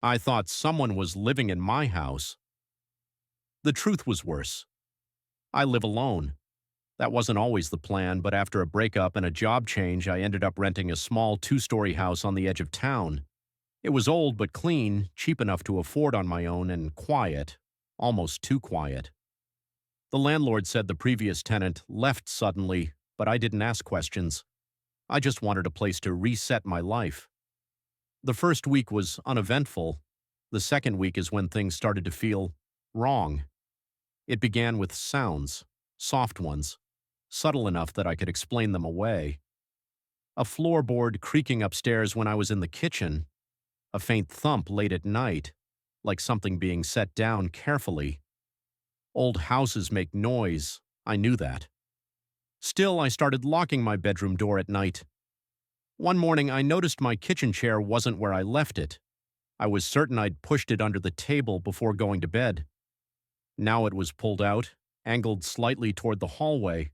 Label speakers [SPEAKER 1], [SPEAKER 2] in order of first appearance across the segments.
[SPEAKER 1] I thought someone was living in my house. The truth was worse. I live alone. That wasn't always the plan, but after a breakup and a job change, I ended up renting a small two-story house on the edge of town. It was old but clean, cheap enough to afford on my own, and quiet. Almost too quiet. The landlord said the previous tenant left suddenly, but I didn't ask questions. I just wanted a place to reset my life. The first week was uneventful. The second week is when things started to feel wrong. It began with sounds, soft ones, subtle enough that I could explain them away. A floorboard creaking upstairs when I was in the kitchen, a faint thump late at night, like something being set down carefully. Old houses make noise, I knew that. Still, I started locking my bedroom door at night. One morning, I noticed my kitchen chair wasn't where I left it. I was certain I'd pushed it under the table before going to bed. Now it was pulled out, angled slightly toward the hallway.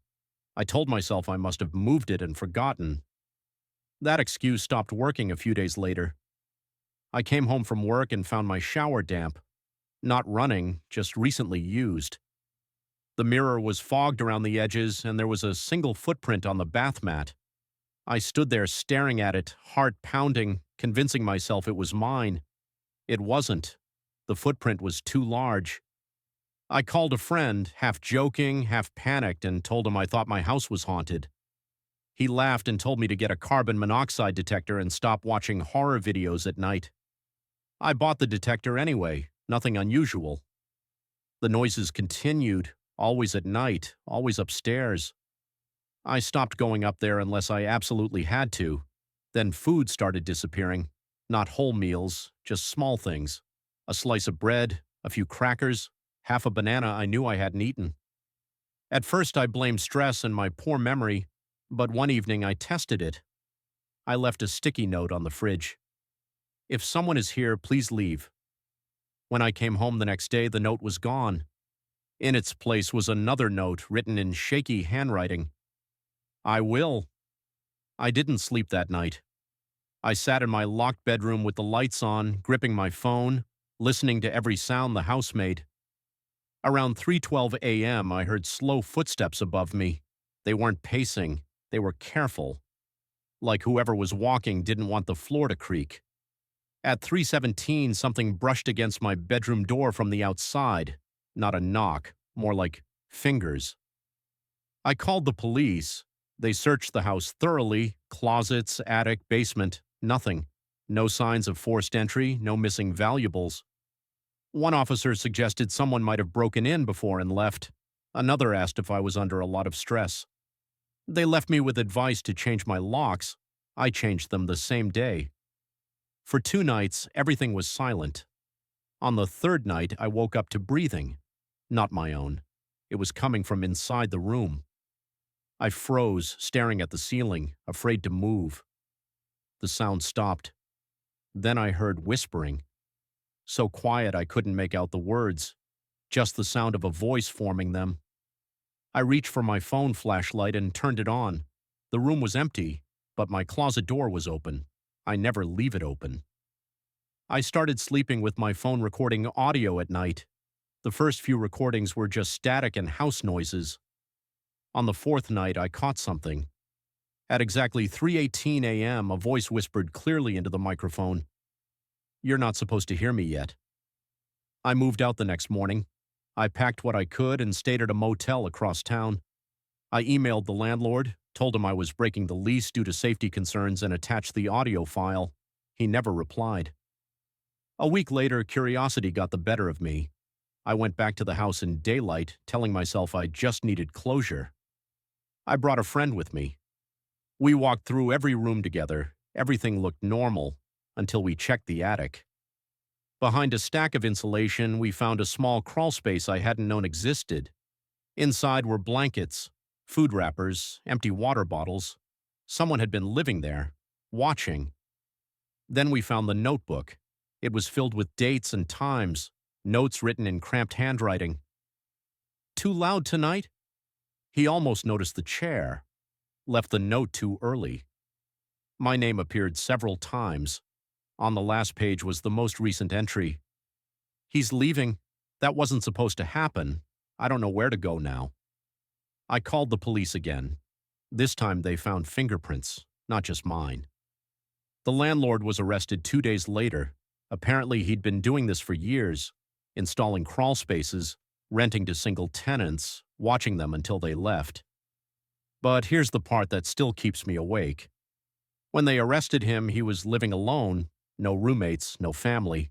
[SPEAKER 1] I told myself I must have moved it and forgotten. That excuse stopped working a few days later. I came home from work and found my shower damp. Not running, just recently used. The mirror was fogged around the edges, and there was a single footprint on the bath mat. I stood there staring at it, heart pounding, convincing myself it was mine. It wasn't. The footprint was too large. I called a friend, half joking, half panicked, and told him I thought my house was haunted. He laughed and told me to get a carbon monoxide detector and stop watching horror videos at night. I bought the detector anyway, nothing unusual. The noises continued, always at night, always upstairs. I stopped going up there unless I absolutely had to. Then food started disappearing. Not whole meals, just small things. A slice of bread, a few crackers, half a banana I knew I hadn't eaten. At first I blamed stress and my poor memory, but one evening I tested it. I left a sticky note on the fridge. If someone is here, please leave. When I came home the next day, the note was gone. In its place was another note written in shaky handwriting. I will. I didn't sleep that night. I sat in my locked bedroom with the lights on, gripping my phone, listening to every sound the house made. Around 3:12 a.m., I heard slow footsteps above me. They weren't pacing. They were careful. Like whoever was walking didn't want the floor to creak. At 3:17, something brushed against my bedroom door from the outside. Not a knock, more like fingers. I called the police. They searched the house thoroughly, closets, attic, basement, nothing. No signs of forced entry, no missing valuables. One officer suggested someone might have broken in before and left. Another asked if I was under a lot of stress. They left me with advice to change my locks. I changed them the same day. For 2 nights, everything was silent. On the third night, I woke up to breathing. Not my own. It was coming from inside the room. I froze, staring at the ceiling, afraid to move. The sound stopped. Then I heard whispering. So quiet I couldn't make out the words, just the sound of a voice forming them. I reached for my phone flashlight and turned it on. The room was empty, but my closet door was open. I never leave it open. I started sleeping with my phone recording audio at night. The first few recordings were just static and house noises. On the fourth night, I caught something. At exactly 3:18 a.m., a voice whispered clearly into the microphone, "You're not supposed to hear me yet." I moved out the next morning. I packed what I could and stayed at a motel across town. I emailed the landlord, told him I was breaking the lease due to safety concerns and attached the audio file. He never replied. A week later, curiosity got the better of me. I went back to the house in daylight, telling myself I just needed closure. I brought a friend with me. We walked through every room together. Everything looked normal, until we checked the attic. Behind a stack of insulation, we found a small crawl space I hadn't known existed. Inside were blankets, food wrappers, empty water bottles. Someone had been living there, watching. Then we found the notebook. It was filled with dates and times, notes written in cramped handwriting. "Too loud tonight?" He almost noticed the chair. Left the note too early. My name appeared several times. On the last page was the most recent entry. He's leaving. That wasn't supposed to happen. I don't know where to go now. I called the police again. This time they found fingerprints, not just mine. The landlord was arrested 2 days later. Apparently he'd been doing this for years, installing crawl spaces, renting to single tenants, watching them until they left. But here's the part that still keeps me awake. When they arrested him, he was living alone, no roommates, no family.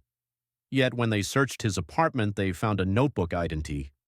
[SPEAKER 1] Yet when they searched his apartment, they found a notebook identity